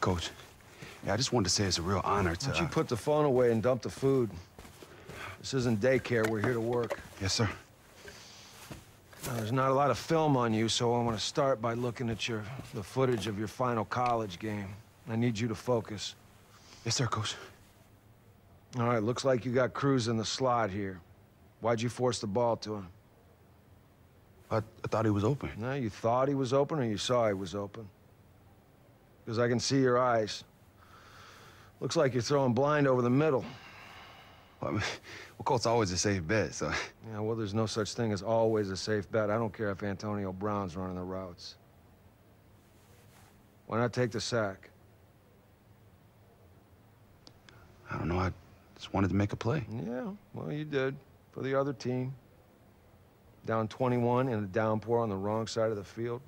Coach, yeah, I just wanted to say it's a real honor to... Why don't you put the phone away and dump the food? This isn't daycare. We're here to work. Yes, sir. Now, there's not a lot of film on you, so I want to start by looking at the footage of your final college game. I need you to focus. Yes, sir, Coach. All right, looks like you got Cruz in the slot here. Why'd you force the ball to him? I thought he was open. No, you thought he was open or you saw he was open? Because I can see your eyes. Looks like you're throwing blind over the middle. Well, Colt's always a safe bet, so... Yeah, well, there's no such thing as always a safe bet. I don't care if Antonio Brown's running the routes. Why not take the sack? I don't know, I just wanted to make a play. Yeah, well, you did. For the other team. Down 21 in a downpour on the wrong side of the field.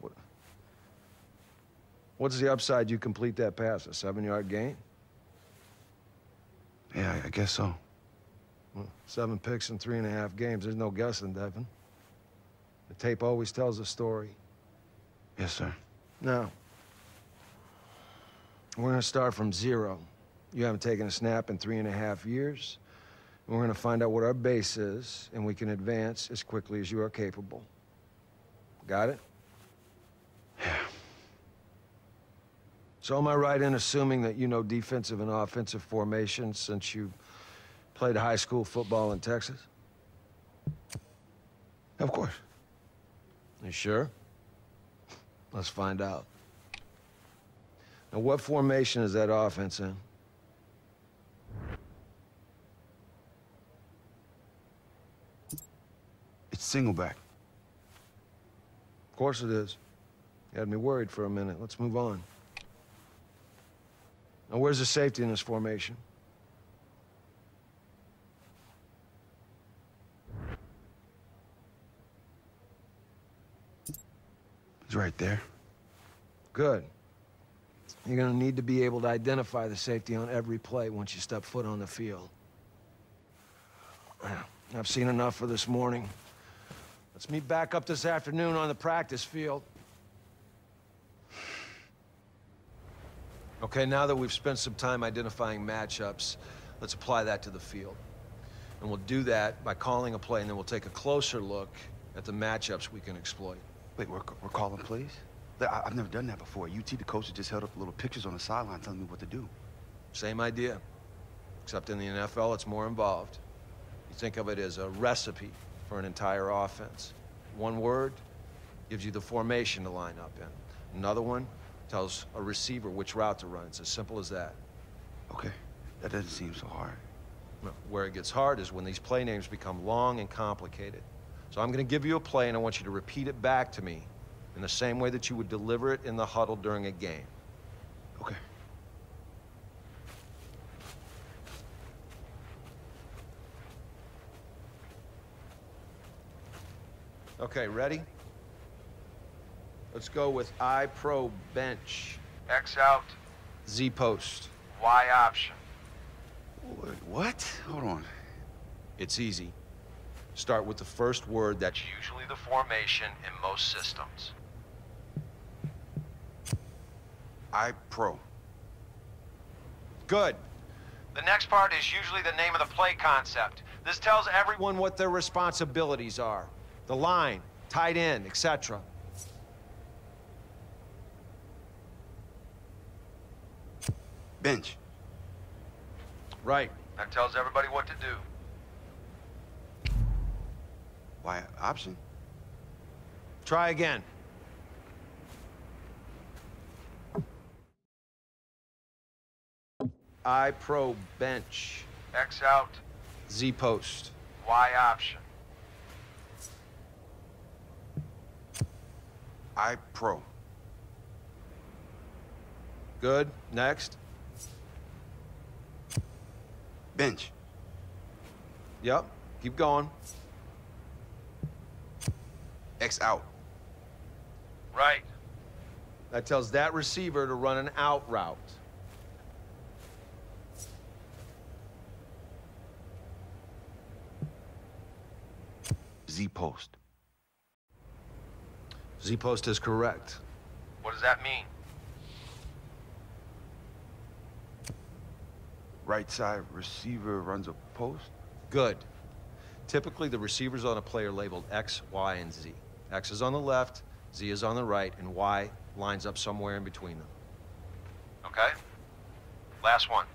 What's the upside you complete that pass? A 7-yard gain? Yeah, I guess so. Well, 7 picks in 3.5 games. There's no guessing, Devin. The tape always tells a story. Yes, sir. Now, we're gonna start from 0. You haven't taken a snap in 3.5 years. And we're gonna find out what our base is, and we can advance as quickly as you are capable. Got it? Yeah. So am I right in assuming that you know defensive and offensive formations since you played high school football in Texas? Of course. You sure? Let's find out. Now, what formation is that offense in? It's single back. Of course it is. You had me worried for a minute. Let's move on. Now, where's the safety in this formation? He's right there. Good. You're gonna need to be able to identify the safety on every play once you step foot on the field. I've seen enough for this morning. Let's meet back up this afternoon on the practice field. Okay, now that we've spent some time identifying matchups, let's apply that to the field. And we'll do that by calling a play, and then we'll take a closer look at the matchups we can exploit. Wait, we're calling plays? I've never done that before. UT, the coach just held up little pictures on the sideline telling me what to do. Same idea, except in the NFL, it's more involved. You think of it as a recipe for an entire offense. One word gives you the formation to line up in. Another one tells a receiver which route to run. It's as simple as that. Okay, that doesn't seem so hard. No, where it gets hard is when these play names become long and complicated. So I'm going to give you a play, and I want you to repeat it back to me in the same way that you would deliver it in the huddle during a game. Okay. Okay, ready? Let's go with I pro bench. X out, Z post. Y option. Wait, what? Hold on. It's easy. Start with the first word that's usually the formation in most systems. I pro. Good. The next part is usually the name of the play concept. This tells everyone what their responsibilities are. The line, tight end, etc. Bench. Right. That tells everybody what to do. Y option. Try again. I pro bench. X out, Z post. Y option. I pro. Good. Next. Bench. Yep. Keep going. X out. Right. That tells that receiver to run an out route. Z post. Z post is correct. What does that mean? Right side receiver runs a post? Good. Typically, the receiver's on a player labeled X, Y, and Z. X is on the left, Z is on the right, and Y lines up somewhere in between them. Okay. Last one.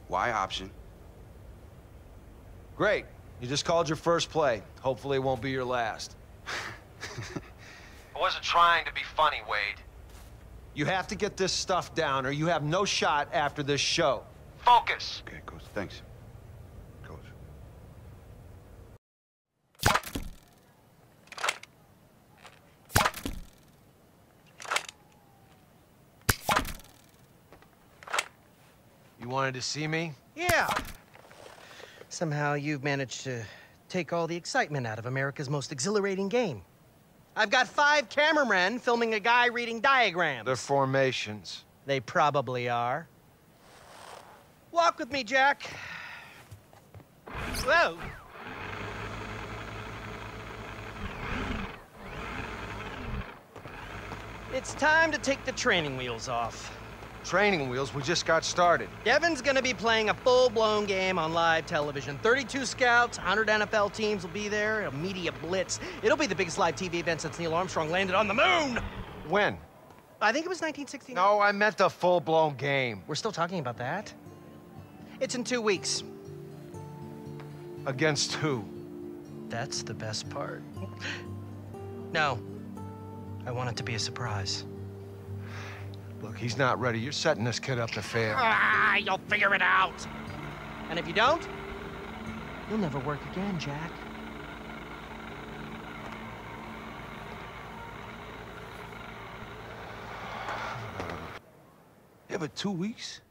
Y option. Great. You just called your first play. Hopefully it won't be your last. I wasn't trying to be funny, Wade. You have to get this stuff down or you have no shot after this show. Focus. Okay, Coach. Thanks. Coach. You wanted to see me? Yeah. Somehow you've managed to take all the excitement out of America's most exhilarating game. I've got 5 cameramen filming a guy reading diagrams. They're formations. They probably are. Walk with me, Jack. Whoa. It's time to take the training wheels off. Training wheels, we just got started. Devin's gonna be playing a full-blown game on live television. 32 scouts, 100 NFL teams will be there, a media blitz. It'll be the biggest live TV event since Neil Armstrong landed on the moon! When? I think it was 1969. No, I meant the full-blown game. We're still talking about that? It's in 2 weeks. Against who? That's the best part. No. I want it to be a surprise. Look, he's not ready. You're setting this kid up to fail. Ah, you'll figure it out. And if you don't, you'll never work again, Jack. Yeah, but 2 weeks?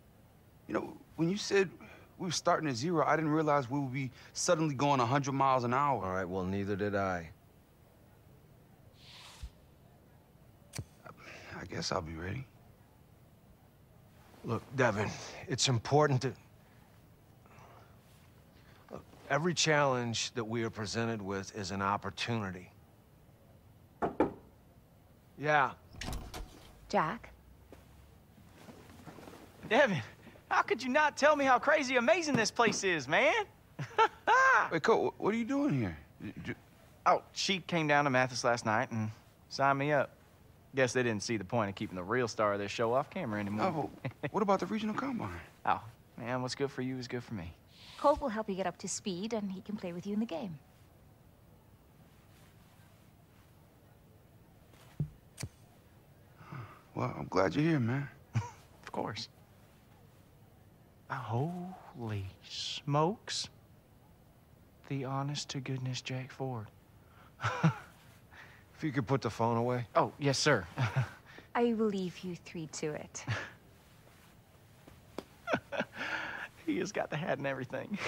You know, when you said we were starting at 0, I didn't realize we would be suddenly going 100 miles an hour. All right, well, neither did I. I guess I'll be ready. Look, Devin, it's important to... Look, every challenge that we are presented with is an opportunity. Yeah. Jack? Devin, how could you not tell me how crazy amazing this place is, man? Wait, Cole, what are you doing here? Oh, she came down to Mathis last night and signed me up. Guess they didn't see the point of keeping the real star of this show off camera anymore. Oh, what about the regional combine? Oh, man, what's good for you is good for me. Colt will help you get up to speed, and he can play with you in the game. Well, I'm glad you're here, man. Of course. Holy smokes. The honest-to-goodness Jack Ford. If you could put the phone away. Oh, yes, sir. I will leave you 3 to it. He has got the hat and everything.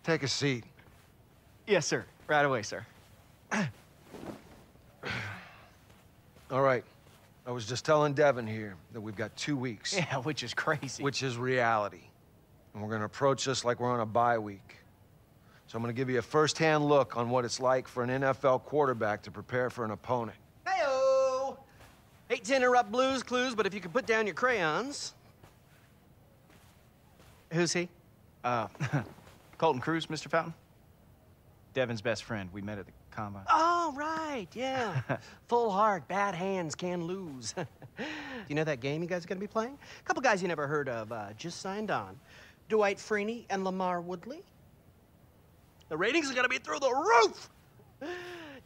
Take a seat. Yes, sir. Right away, sir. All right. I was just telling Devin here that we've got 2 weeks. Yeah, which is crazy. Which is reality. And we're gonna approach this like we're on a bye week. So I'm gonna give you a first-hand look on what it's like for an NFL quarterback to prepare for an opponent. Hey-o! Hate to interrupt Blue's Clues, but if you could put down your crayons. Who's he? Colton Cruz, Mr. Fountain. Devin's best friend. We met at the combine. Oh, right, yeah. Full heart, bad hands, can lose. Do you know that game you guys are gonna be playing? A couple guys you never heard of just signed on. Dwight Freeney and Lamar Woodley. The ratings are gonna be through the roof!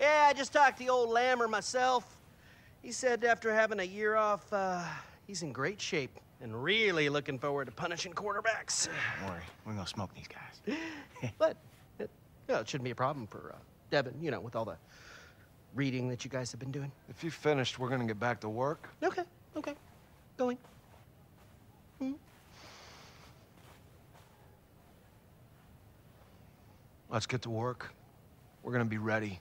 Yeah, I just talked to the old Lammer myself. He said after having a year off, he's in great shape and really looking forward to punishing quarterbacks. Don't worry, we're gonna smoke these guys. But it shouldn't be a problem for Devin, you know, with all the reading that you guys have been doing. If you finished, we're gonna get back to work. Okay. Going. Let's get to work. We're gonna be ready.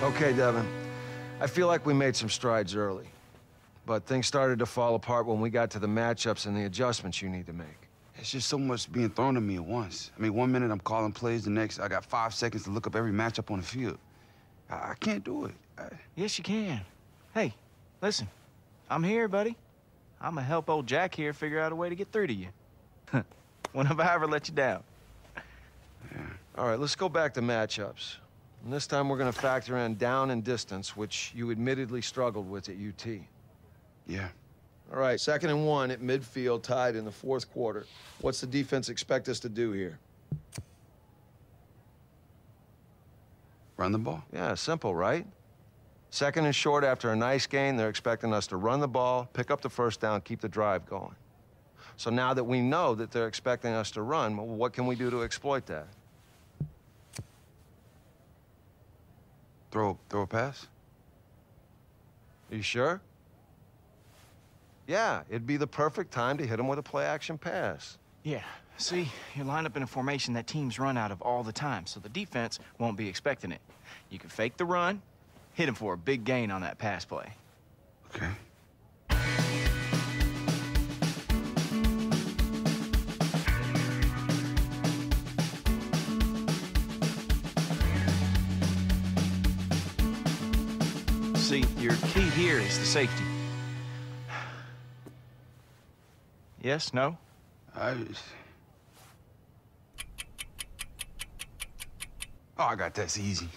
Okay, Devin. I feel like we made some strides early, but things started to fall apart when we got to the matchups and the adjustments you need to make. It's just so much being thrown at me at once. I mean, 1 minute I'm calling plays, the next I got 5 seconds to look up every matchup on the field. I can't do it. Yes, you can. Hey, listen, I'm here, buddy. I'm gonna help old Jack here figure out a way to get through to you. When have I ever let you down? Yeah. All right, let's go back to matchups. And this time we're gonna factor in down and distance, which you admittedly struggled with at UT. Yeah. All right, 2nd and 1 at midfield, tied in the 4th quarter. What's the defense expect us to do here? Run the ball. Yeah, simple, right? 2nd and short after a nice gain, they're expecting us to run the ball, pick up the first down, keep the drive going. So now that we know that they're expecting us to run, well, what can we do to exploit that? Throw a pass? Are you sure? Yeah, it'd be the perfect time to hit them with a play-action pass. Yeah, see, you're lined up in a formation that teams run out of all the time, so the defense won't be expecting it. You can fake the run, hit him for a big gain on that pass play. Okay. See, your key here is the safety. Yes, no? Oh, I got that. It's easy.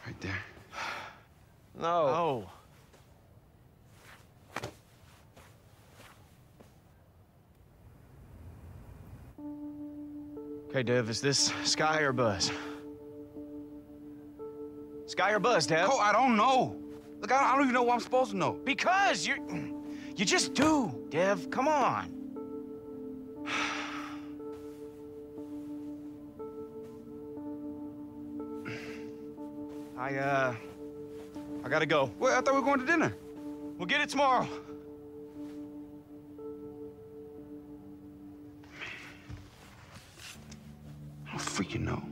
Right there. No. Oh. Okay, Dev, is this Sky or Buzz? Sky or Buzz, Dev? Oh, I don't know. Look, I don't even know what I'm supposed to know. Because you just do, Dev. Come on. I gotta go. Well, I thought we were going to dinner. We'll get it tomorrow. I don't freaking know.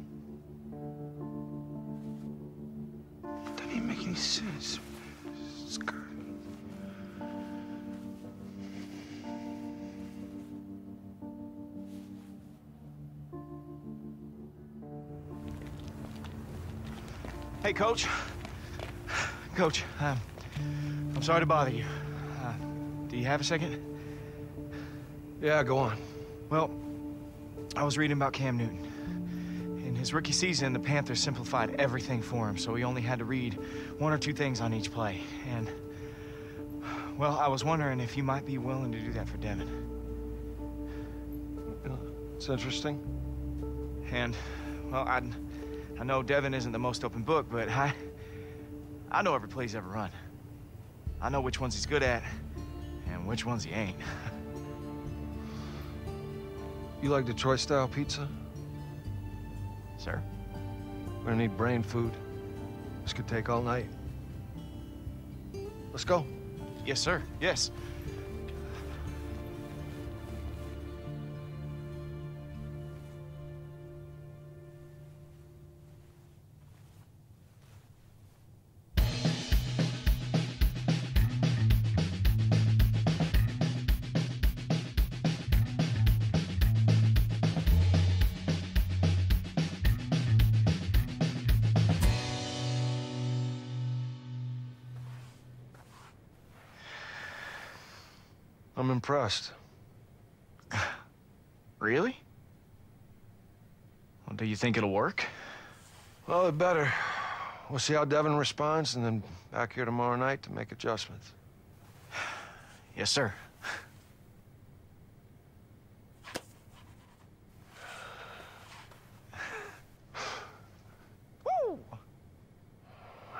Doesn't even make any sense. Sky. Hey, Coach. Coach, I'm sorry to bother you. Do you have a second? Yeah, go on. Well, I was reading about Cam Newton. In his rookie season, the Panthers simplified everything for him, so he only had to read 1 or 2 things on each play. And, well, I was wondering if you might be willing to do that for Devin. It's interesting. And, well, I know Devin isn't the most open book, but I know every play he's ever run. I know which ones he's good at and which ones he ain't. You like Detroit-style pizza? Sir? We're gonna need brain food. This could take all night. Let's go. Yes, sir. Yes. I'm impressed. Really? Well, do you think it'll work? Well, it better. We'll see how Devin responds, and then back here tomorrow night to make adjustments. Yes, sir. Woo!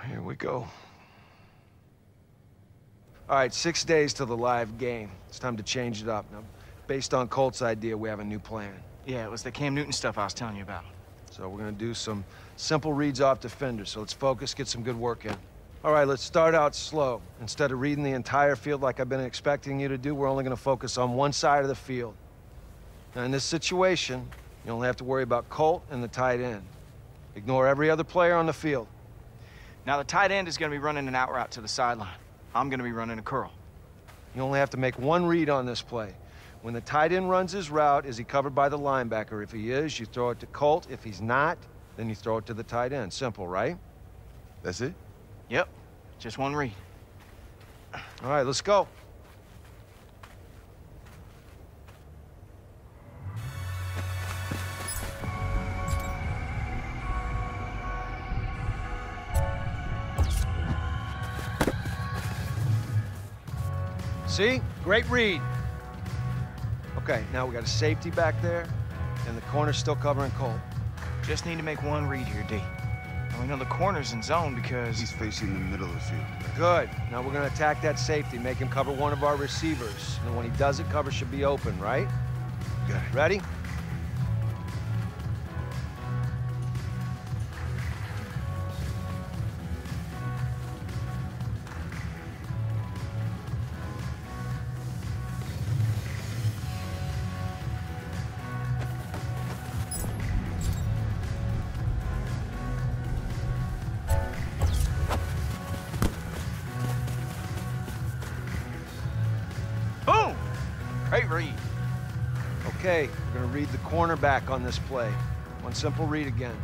Here we go. All right, 6 days till the live game. It's time to change it up. Now, based on Colt's idea, we have a new plan. Yeah, it was the Cam Newton stuff I was telling you about. So we're gonna do some simple reads off defenders. So let's focus, get some good work in. All right, let's start out slow. Instead of reading the entire field like I've been expecting you to do, we're only gonna focus on one side of the field. Now, in this situation, you only have to worry about Colt and the tight end. Ignore every other player on the field. Now, the tight end is going to be running an out route to the sideline. I'm going to be running a curl. You only have to make one read on this play. When the tight end runs his route, is he covered by the linebacker? If he is, you throw it to Colt. If he's not, then you throw it to the tight end. Simple, right? That's it? Yep, just one read. All right, let's go. See? Great read. Okay, now we got a safety back there, and the corner's still covering Colt. Just need to make one read here, D. And we know the corner's in zone because... He's facing the middle of the field. Good. Now we're going to attack that safety, make him cover one of our receivers. And when he does it, cover should be open, right? Got it. Ready? Boom! Great read. Okay, we're going to read the cornerback on this play. One simple read again.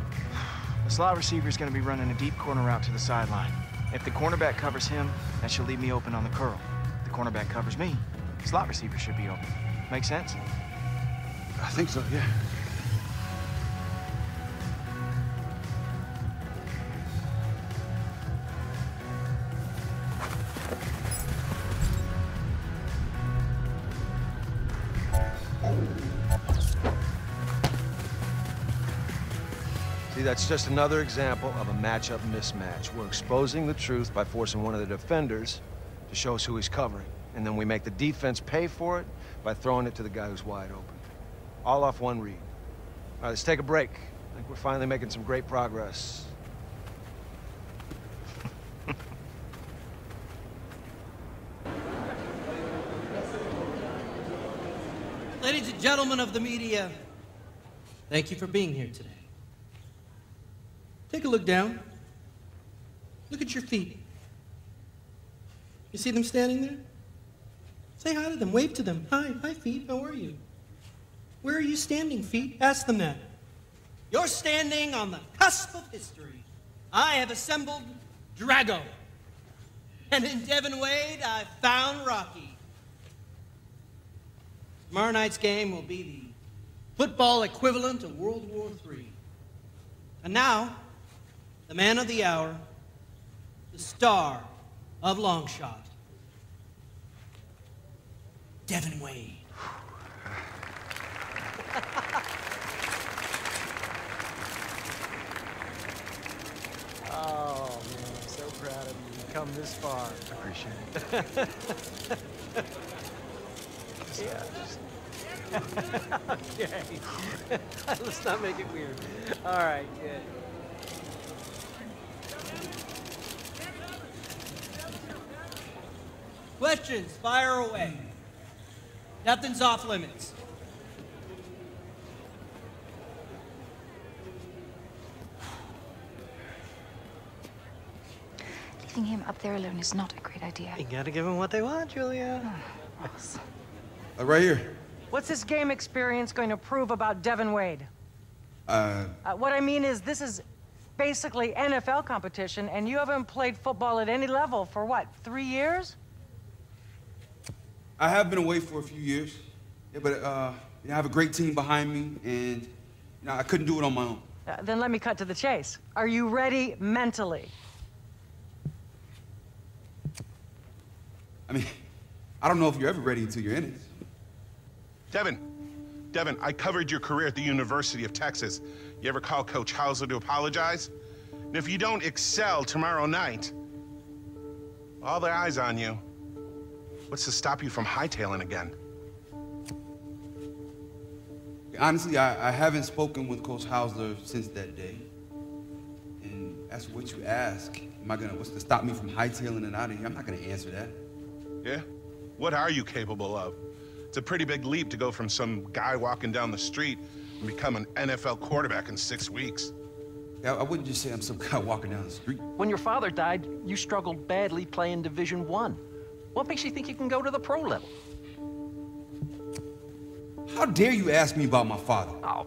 The slot receiver is going to be running a deep corner route to the sideline. If the cornerback covers him, that should leave me open on the curl. If the cornerback covers me, the slot receiver should be open. Make sense? I think so, yeah. See, that's just another example of a matchup mismatch. We're exposing the truth by forcing one of the defenders to show us who he's covering. And then we make the defense pay for it by throwing it to the guy who's wide open. All off one read. All right, let's take a break. I think we're finally making some great progress. Ladies and gentlemen of the media, thank you for being here today. Take a look down. Look at your feet. You see them standing there? Say hi to them, wave to them. Hi feet, how are you? Where are you standing, feet? Ask them that. You're standing on the cusp of history. I have assembled Drago. And in Devin Wade, I've found Rocky. Tomorrow night's game will be the football equivalent of World War III. And now, the man of the hour, the star of Longshot, Devin Wade. Oh, man, I'm so proud of you. You've come this far. I appreciate it. Yeah. Okay. Let's not make it weird. All right, good. Questions, fire away. Nothing's off limits. Leaving him up there alone is not a great idea. You gotta give them what they want, Julia. Yes. Right here. What's this game experience going to prove about Devin Wade? What I mean is, this is basically NFL competition, and you haven't played football at any level for what, 3 years? I have been away for a few years. Yeah, but I have a great team behind me, and I couldn't do it on my own. Then let me cut to the chase. Are you ready mentally? I mean, I don't know if you're ever ready until you're in it. Devin, I covered your career at the University of Texas. You ever call Coach Hauser to apologize? And if you don't excel tomorrow night, all their eyes on you. What's to stop you from hightailing again? Honestly, I haven't spoken with Coach Hauser since that day. And as for what you ask, what's to stop me from hightailing it out of here? I'm not gonna answer that. Yeah? What are you capable of? It's a pretty big leap to go from some guy walking down the street and become an NFL quarterback in 6 weeks. I wouldn't just say I'm some guy walking down the street. When your father died, you struggled badly playing Division I. What makes you think you can go to the pro level? How dare you ask me about my father? Oh.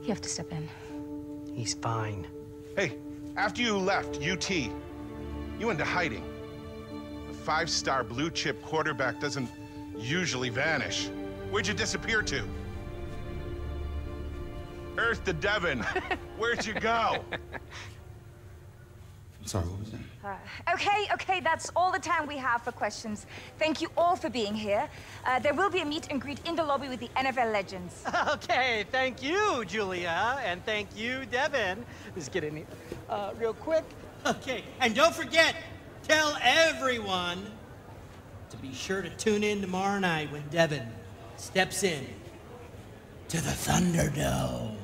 You have to step in. He's fine. Hey, after you left UT, you went into hiding. A 5-star blue-chip quarterback doesn't usually vanish. Where'd you disappear to? Earth to Devon. Where'd you go? I'm sorry, what was that? Okay, that's all the time we have for questions. Thank you all for being here. There will be a meet and greet in the lobby with the NFL legends. Okay, thank you, Julia, and thank you, Devin. Let's get in here real quick. Okay, and don't forget, tell everyone to be sure to tune in tomorrow night when Devin steps in to the Thunderdome.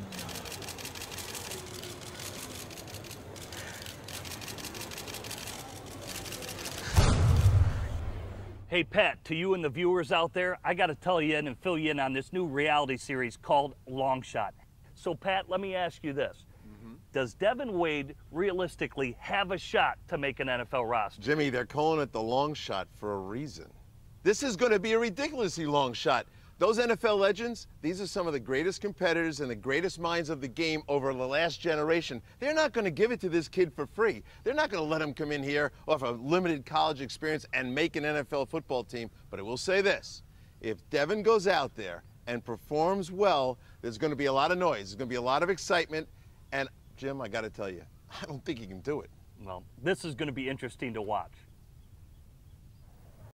Hey, Pat, to you and the viewers out there, I got to tell you and fill you in on this new reality series called Long Shot. So, Pat, let me ask you this. Does Devin Wade realistically have a shot to make an NFL roster? Jimmy, they're calling it the long shot for a reason. This is going to be a ridiculously long shot. Those NFL legends, these are some of the greatest competitors and the greatest minds of the game over the last generation. They're not going to give it to this kid for free. They're not going to let him come in here off a limited college experience and make an NFL football team. But I will say this, if Devin goes out there and performs well, there's going to be a lot of noise. There's going to be a lot of excitement. And, Jim, I got to tell you, I don't think he can do it. Well, this is going to be interesting to watch.